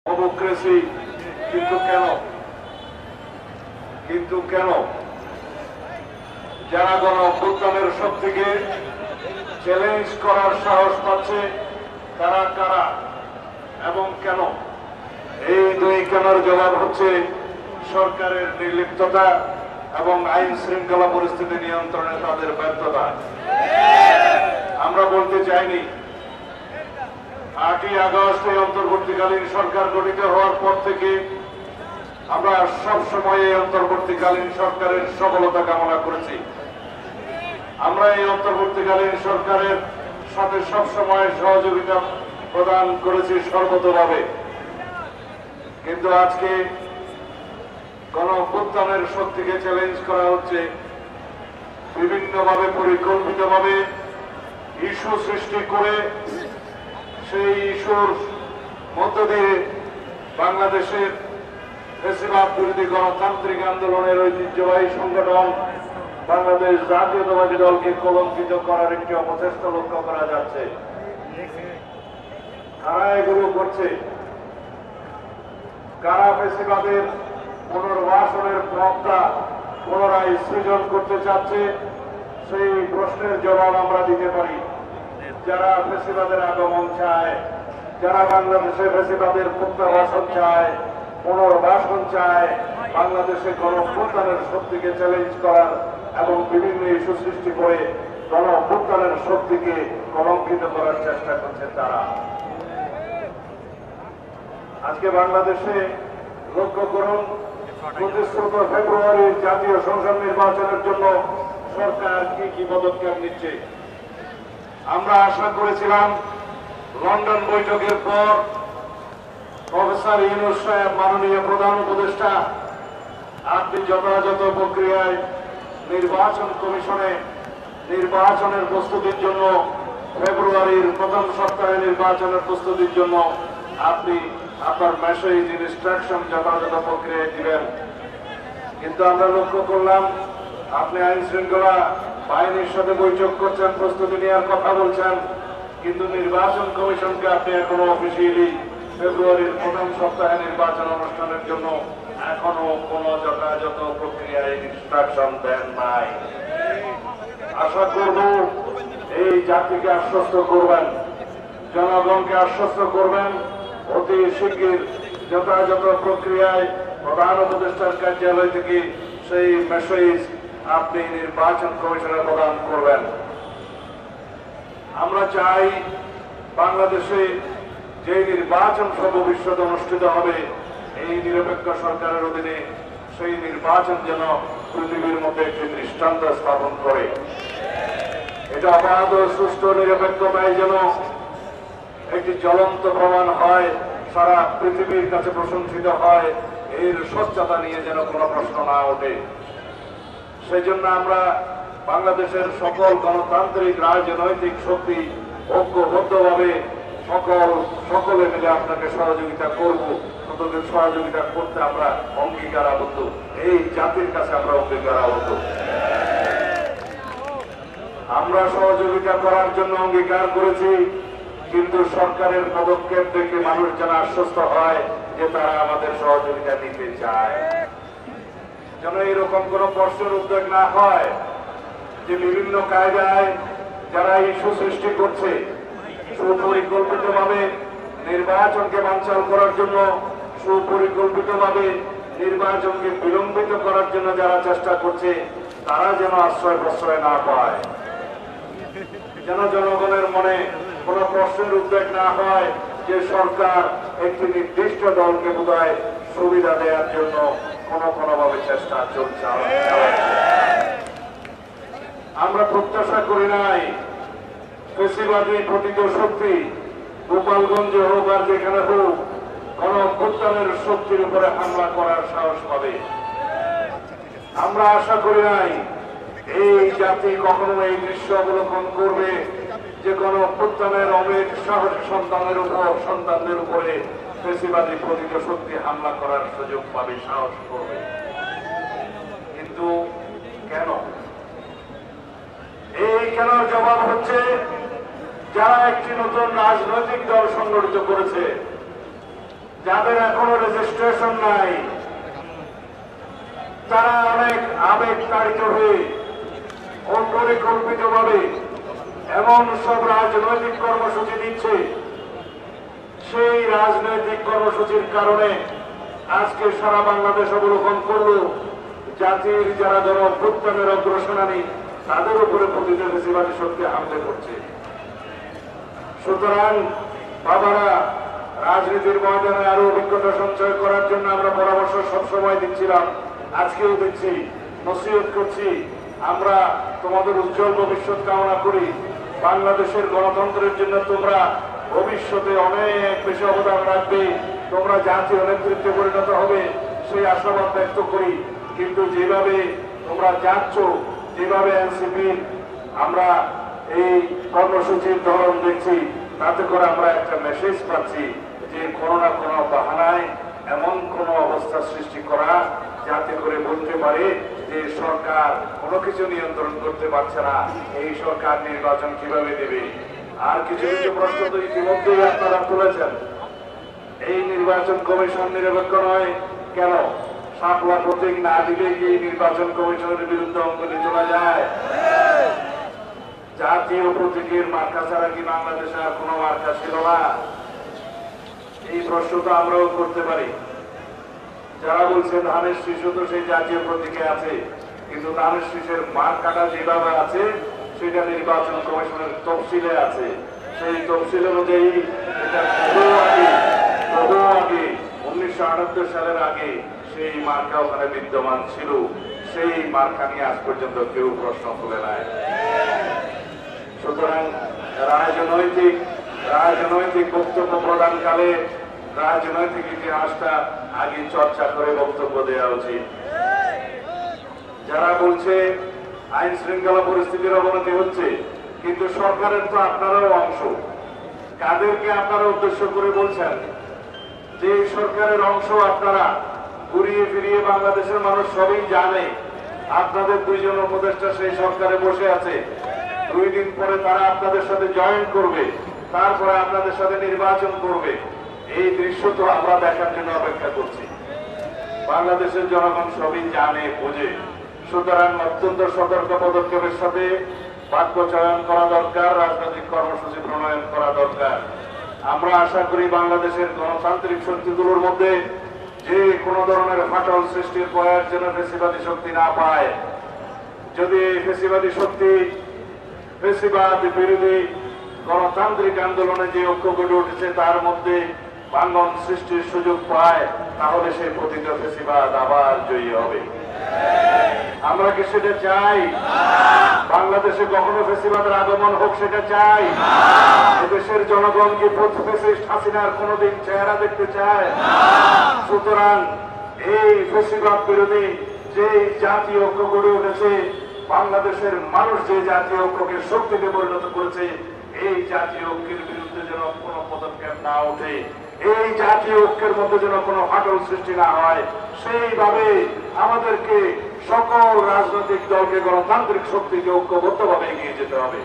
Democracy. কিন্তু কেন যারা গণ অভ্যুত্থানের শক্তিকে চ্যালেঞ্জ করার সাহস পাচ্ছে তারা কারা এবং কেন? এই দুই কেনার জবাব হচ্ছে সরকারের নির্লিপ্ততা এবং আইন শৃঙ্খলা পরিস্থিতি নিয়ন্ত্রণে তাদের ব্যর্থতা। আমরা বলতে চাইনি 8ই আগস্ট এই অন্তর্বর্তীকালীন সরকার গঠিত হওয়ার পর থেকে আমরা সবসময় এই অন্তর্বর্তীকালীন সরকারের সফলতা কামনা করেছি। আমরা এই অন্তর্বর্তীকালীন সরকারের সাথে সবসময় সহযোগিতা প্রদান করেছি সর্বতোভাবে। কিন্তু আজকে গণ অভ্যুত্থানের শক্তিকে চ্যালেঞ্জ করা হচ্ছে, বিভিন্নভাবে পরিকল্পিতভাবে ইস্যু সৃষ্টি করে সেই ইস্যুর মধ্য দিয়ে বাংলাদেশের ফ্যাসিবাদ বিরোধী গণতান্ত্রিক আন্দোলনের ঐতিহ্যবাহী সংগঠন বাংলাদেশ জাতীয়তাবাদী দলকে কলঙ্কিত করার একটি অপচেষ্টা লক্ষ্য করা যাচ্ছে। কারা এগুলো করছে? কারা ফ্যাসিবাদের পুনর্বাসনের পথটা পুনরায় সৃজন করতে চাচ্ছে? সেই প্রশ্নের জবাব আমরা দিতে পারি। যারা ফ্যাসিবাদের আগমন চায়, যারা বাংলাদেশে ফ্যাসিবাদের প্রত্যাবাসন চায়, পুনর্বাসন চায়, বাংলাদেশে গণ অভ্যুত্থানের শক্তিকে চ্যালেঞ্জ করার এবং বিভিন্ন ইস্যু সৃষ্টি করে গণ অভ্যুত্থানের শক্তিকে কলঙ্কিত করার চেষ্টা করছে তারা। আজকে বাংলাদেশে লক্ষ্য করুন, প্রতিশ্রুত ফেব্রুয়ারির জাতীয় সংসদ নির্বাচনের জন্য সরকার কি পদক্ষেপ নিচ্ছে। আমরা আশা করেছিলাম লন্ডন বৈঠকের পর প্রফেসর ইউনূস সাহেব, মাননীয় প্রধান উপদেষ্টা, আপনি যথাযথ প্রক্রিয়ায় নির্বাচন কমিশনে নির্বাচনের প্রস্তুতির জন্য ফেব্রুয়ারির প্রথম সপ্তাহে নির্বাচনের প্রস্তুতির জন্য আপনি আপনার মেসেজ ইনস্ট্রাকশন যথাযথ প্রক্রিয়ায় দিবেন। কিন্তু আমরা লক্ষ্য করলাম আপনি আইন শৃঙ্খলা বাহিনীর সাথে বৈঠক করছেন, প্রস্তুতি নেওয়ার কথা বলছেন, কিন্তু নির্বাচন কমিশনকে আপনি এখনো অফিসিয়ালি ফেব্রুয়ারির প্রথম সপ্তাহে নির্বাচন অনুষ্ঠানের জন্য এখনো কোনো যথাযথ প্রক্রিয়ায় ইনস্ট্রাকশন দেন নাই। আশা করব এই জাতিকে আশ্বস্ত করবেন, জনগণকে আশ্বস্ত করবেন, অতি শীঘ্র যথাযথ প্রক্রিয়ায় প্রধান উপদেষ্টার কার্যালয় থেকে সেই মেসেজ আপনি নির্বাচন কমিশনে প্রদান করবেন। আমরা চাই বাংলাদেশে যে নির্বাচন সর্ববিশ্বতে অনুষ্ঠিত হবে এই নিরপেক্ষ সরকারের অধীনে, সেই নির্বাচন যেন পৃথিবীর মধ্যে একটি দৃষ্টান্ত স্থাপন করে। এটা অবাধ, সুষ্ঠু, নিরপেক্ষতায় যেন একটি জ্বলন্ত প্রমাণ হয়, সারা পৃথিবীর কাছে প্রশংসিত হয়, এর স্বচ্ছতা নিয়ে যেন কোনো প্রশ্ন না ওঠে। সেই জন্য আমরা বাংলাদেশের সকল গণতান্ত্রিক রাজনৈতিক শক্তি ঐক্যবদ্ধভাবে সকলে মিলে আপনাকে সহযোগিতা করব। আপনাদের সহযোগিতা করতে আমরা অঙ্গীকারাবদ্ধ, এই জাতির কাছে আমরা অঙ্গীকারাবদ্ধ। আমরা সহযোগিতা করার জন্য অঙ্গীকার করেছি, কিন্তু সরকারের পদক্ষেপ দেখে মানুষ যেন আশ্বস্ত হয় যে তারা আমাদের সহযোগিতা নিতে চায়। যেন এরকম কোন প্রশ্নের উদ্যোগ না হয় যে বিভিন্ন কায়দায় যারা ইস্যু সৃষ্টি করছে, সুপরিকল্পিতভাবে নির্বাচনকে বানচাল করার জন্য, সুপরিকল্পিতভাবে নির্বাচনকে বিলম্বিত করার জন্য যারা চেষ্টা করছে, তারা যেন আশ্রয় প্রশ্রয় না পায়। যেন জনগণের মনে কোন প্রশ্নের উদ্বেগ না হয় যে সরকার একটি নির্দিষ্ট দলকে বোধহয় সুবিধা দেওয়ার জন্য কোনোভাবে চেষ্টা চলছে। আমরা প্রত্যাশা করি নাই ফ্যাসিবাদী প্রতীত শক্তি গোপালগঞ্জে হোক আর যেখানে হোক গণ অভ্যুত্থানের শক্তির উপরে হামলা করার সাহস পাবে। আমরা আশা করি নাই এই জাতি কখনো এই দৃশ্য অবলোকন করবে যে গণ অভ্যুত্থানের অনেক সাহসী সন্তানদের উপরে ফ্যাসিবাদী প্রতীত শক্তি হামলা করার সুযোগ পাবে, সাহস করবে। কিন্তু কেন? এই কেন জবাব হচ্ছে যারা একটি নতুন রাজনৈতিক দল সংগঠিত করেছে, যারা একটি নতুন রাজনৈতিক দল গঠন করেছে, যারা একটি নতুন রাজনৈতিক দল গঠন করেছে, যারা একটি নতুন রাজনৈতিক দল গঠন করেছে, যারা একটি নতুন রাজনৈতিক দল গঠন করেছে, যারা একটি নতুন রাজনৈতিক দল গঠন করেছে, যাদের এখনো রেজিস্ট্রেশন নাই, তারা অনেক আবেগ তাড়িত হয়ে ও পরিকল্পিতভাবে এমন সব রাজনৈতিক কর্মসূচি দিচ্ছে, সেই রাজনৈতিক কর্মসূচির কারণে আজকে সারা বাংলাদেশ অবলোকন করল জাতির যারা গণঅভ্যুত্থানের অগ্রসেনানী তাদের উপরে পতিত ফ্যাসিবাদী শক্তি হামলে করছে। সুতরাং বাবারা, রাজনীতির ময়দানে আরো অভিজ্ঞতা সঞ্চয় করার জন্য আমরা পরামর্শ সবসময় দিচ্ছিলাম, আজকেও দিচ্ছি, নসিহত করছি। আমরা তোমাদের উজ্জ্বল ভবিষ্যৎ কামনা করি। বাংলাদেশের গণতন্ত্রের জন্য তোমরা ভবিষ্যতে অনেক বেশি অবদান রাখবে, তোমরা জাতীয় নেতৃত্বে পরিণত হবে সেই আশাবাদ ব্যক্ত করি। কিন্তু যেভাবে তোমরা যাচ্ছ, যেভাবে এনসিপি আমরা এই কর্মসূচির ধরন দেখছি, তাতে করে আমরা একটা মেসেজ পাচ্ছি যে কোনো না কোনো বাহানায় এমন কোনো অবস্থা সৃষ্টি করা যাতে করে বলতে পারে যে সরকার কোনো কিছু নিয়ন্ত্রণ করতে পারছে না, এই সরকার নির্বাচন কিভাবে দেবে। আর কিছু কিছু প্রশ্ন তো ইতিমধ্যেই আপনারা তুলেছেন। এই নির্বাচন কমিশন নিরপেক্ষ নয় কেন? শাপলা প্রতীক না দিলে কি নির্বাচন কমিশনের বিরুদ্ধে অঙ্গুলি তোলা যায়? জাতীয় প্রতীকের মার্কা ছাড়া কি বাংলাদেশে আর কোনো মার্কা ছিল না? এই প্রশ্ন তো আমরাও করতে পারি। যারা বলছে ধানের শিশু তো সেই জাতীয় প্রতীকে আছে, কিন্তু ধানের শিশুর মার্কাটা যেভাবে আছে সেটা নির্বাচন কমিশনের তফসিলে আছে। সেই তফসিল অনুযায়ী এটা বহু আগে 1978 সালের আগে সেই মার্কা ওখানে বিদ্যমান ছিল। সেই মার্কা নিয়ে আজ পর্যন্ত কেউ প্রশ্ন তুলে নাই। সুতরাং রাজনৈতিক বক্তব্য প্রদানকালে রাজনৈতিক ইতিহাসটা আগে চর্চা করে বক্তব্য দেওয়া উচিত। যারা বলছে আইন শৃঙ্খলা পরিস্থিতির অবনতি হচ্ছে, কিন্তু সরকারের তো আপনারাও অংশ। কাদেরকে আপনারা উদ্দেশ্য করে বলছেন যে সরকারের অংশ আপনারা? ঘুরিয়ে ফিরিয়ে বাংলাদেশের মানুষ সবই জানে আপনাদের দুইজন উপদেষ্টা সেই সরকারে বসে আছে। 2 দিন পরে তারা আপনাদের সাথে জয়েন করবে, তারপরে আপনাদের সাথে নির্বাচন করবে। এই দৃশ্য তো আমরা দেখার জন্য অপেক্ষা করছি। বাংলাদেশের জনগণ সবই জানে, বোঝে। সুতরাং অত্যন্ত সতর্ক পদক্ষেপের সাথে বাক্য চয়ন করা দরকার, রাজনৈতিক কর্মসূচি প্রণয়ন করা দরকার। আমরা আশা করি বাংলাদেশের গণতান্ত্রিক শক্তিগুলোর মধ্যে যে কোনো ধরনের ফাটল সৃষ্টির প্রয়াস যেন ফ্যাসিবাদী শক্তি না পায়। যদি এই ফ্যাসিবাদী শক্তি ফ্যাসিবাদ বিরোধী গণতান্ত্রিক আন্দোলনে যে ঐক্য গড়ে উঠেছে তার মধ্যে ভাঙন সৃষ্টির সুযোগ পায়, তাহলে সেই পতিত ফ্যাসিবাদ আবার জয়ী হবে। আমরা কি সেটা চাই? বাংলাদেশে কখনো ফ্যাসিবাদের আগমন হোক সেটা চাই? এদেশের জনগণ কি ফ্যাসিস্ট হাসিনার কোনোদিন চেহারা দেখতে চায়? সুতরাং এই ফ্যাসিবাদ বিরোধী যে জাতীয় ঐক্য গড়ে উঠেছে, বাংলাদেশের মানুষ যে জাতীয় ঐক্যকে শক্তিতে পরিণত করেছে, এই জাতীয় ঐক্যের বিরুদ্ধে যেন কোনো পদক্ষেপ না ওঠে, এই জাতীয় ঐক্যের মধ্যে যেন কোনো ফাটল সৃষ্টি না হয়, সেইভাবে আমাদেরকে সকল রাজনৈতিক দলকে গণতান্ত্রিক শক্তিকে ঐক্যবদ্ধভাবে এগিয়ে যেতে হবে।